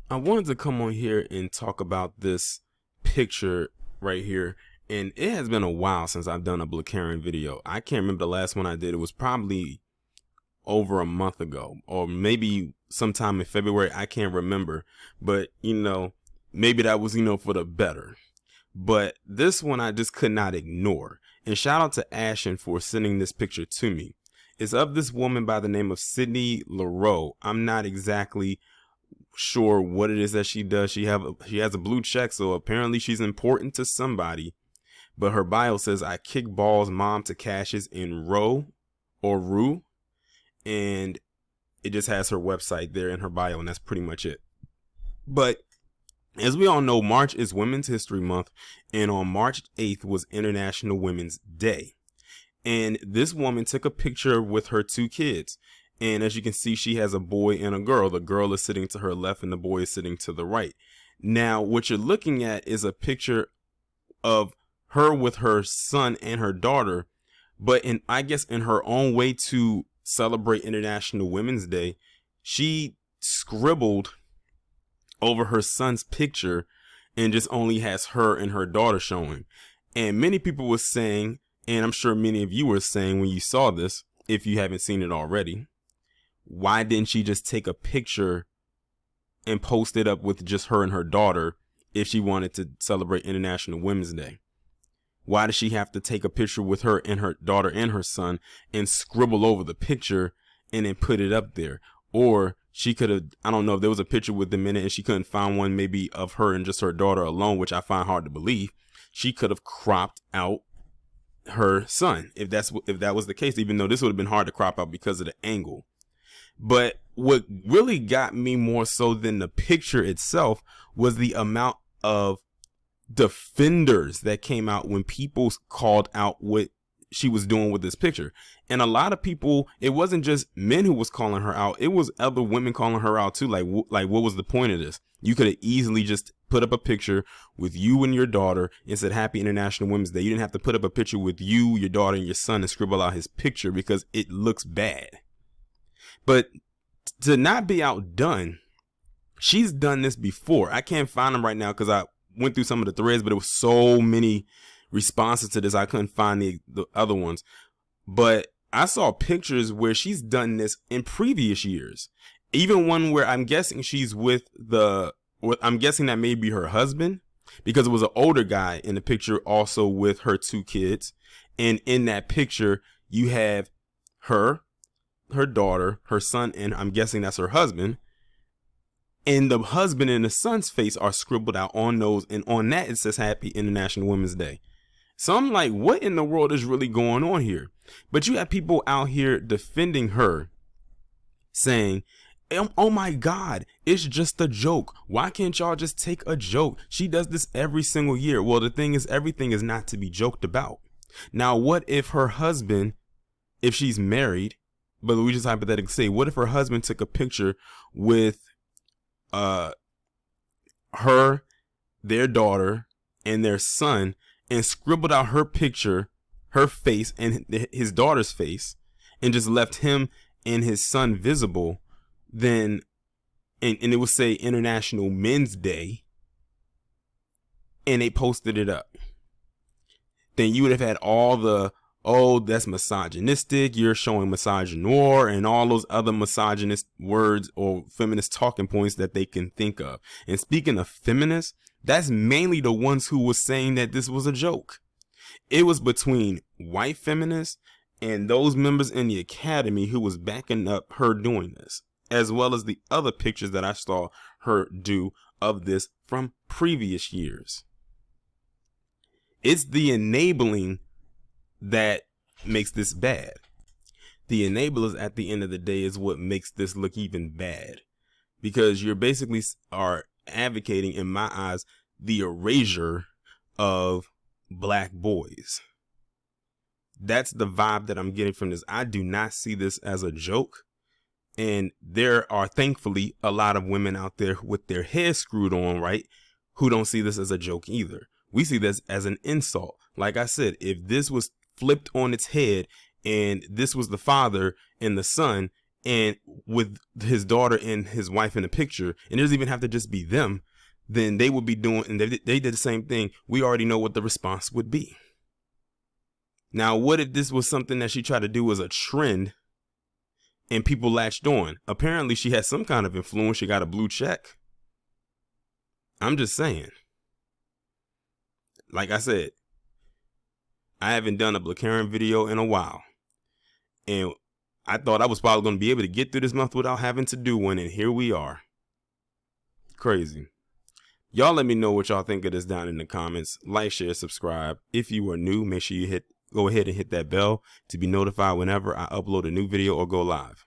I wanted to come on here and talk about this picture right here. And it has been a while since I've done a Blacarian video. I can't remember the last one I did. It was probably over a month ago, or maybe sometime in February. I can't remember. But, maybe that was, for the better. But this one I just could not ignore. And shout out to Ashen for sending this picture to me. It's of this woman by the name of Sydney Leroux. I'm not exactly sure what it is that she does. She has a blue check, so apparently she's important to somebody. But her bio says, "I kick balls, mom to cashes in Leroux," and it just has her website there in her bio, and that's pretty much it. But as we all know, March is Women's History Month, and on March 8th was International Women's Day. And this woman took a picture with her two kids. And as you can see, she has a boy and a girl. The girl is sitting to her left and the boy is sitting to the right. Now, what you're looking at is a picture of her with her son and her daughter. But I guess in her own way to celebrate International Women's Day, she scribbled over her son's picture and just only has her and her daughter showing. And many people were saying, and I'm sure many of you were saying when you saw this, if you haven't seen it already, why didn't she just take a picture and post it up with just her and her daughter if she wanted to celebrate International Women's Day? Why does she have to take a picture with her and her daughter and her son and scribble over the picture and then put it up there? Or she could have, I don't know, if there was a picture with them in it and she couldn't find one maybe of her and just her daughter alone, which I find hard to believe, she could have cropped out her son if that was the case, even though this would have been hard to crop out because of the angle. But what really got me more so than the picture itself was the amount of defenders that came out when people called out what she was doing with this picture. And a lot of people, it wasn't just men who was calling her out, it was other women calling her out too. Like what was the point of this? You could have easily just put up a picture with you and your daughter and said Happy International Women's Day. You didn't have to put up a picture with you, your daughter, and your son and scribble out his picture because it looks bad. But to not be outdone, she's done this before. I can't find them right now because I went through some of the threads, but it was so many responses to this I couldn't find the other ones. But I saw pictures where she's done this in previous years. Even one where I'm guessing she's I'm guessing that may be her husband, because it was an older guy in the picture also with her two kids. And in that picture, you have her daughter, her son, and I'm guessing that's her husband. And the husband and the son's face are scribbled out on those. And on that, it says Happy International Women's Day. So I'm like, what in the world is really going on here? But you have people out here defending her, saying, oh my God, it's just a joke. Why can't y'all just take a joke? She does this every single year. Well, the thing is, everything is not to be joked about. Now, what if her husband, if she's married, but we just hypothetically say, what if her husband took a picture with her, their daughter, and their son, and scribbled out her picture, her face, and his daughter's face, and just left him and his son visible? Then, and it would say International Men's Day, and they posted it up. Then you would have had all the, oh, that's misogynistic, you're showing misogynoir, and all those other misogynist words or feminist talking points that they can think of. And speaking of feminists, that's mainly the ones who was saying that this was a joke. It was between white feminists and those members in the academy who was backing up her doing this, as well as the other pictures that I saw her do of this from previous years. It's the enabling that makes this bad. The enablers at the end of the day is what makes this look even bad, because you're basically are advocating, in my eyes, the erasure of black boys. That's the vibe that I'm getting from this. I do not see this as a joke. And there are thankfully a lot of women out there with their heads screwed on right who don't see this as a joke either. We see this as an insult. Like I said, if this was flipped on its head and this was the father and the son, and with his daughter and his wife in the picture, and it doesn't even have to just be them, then they would be doing, and they did the same thing. We already know what the response would be. Now, what if this was something that she tried to do as a trend and people latched on? Apparently, she had some kind of influence. She got a blue check. I'm just saying. Like I said, I haven't done a Blackaren video in a while. And I thought I was probably going to be able to get through this month without having to do one. And here we are. Crazy. Y'all let me know what y'all think of this down in the comments. Like, share, subscribe. If you are new, make sure you go ahead and hit that bell to be notified whenever I upload a new video or go live.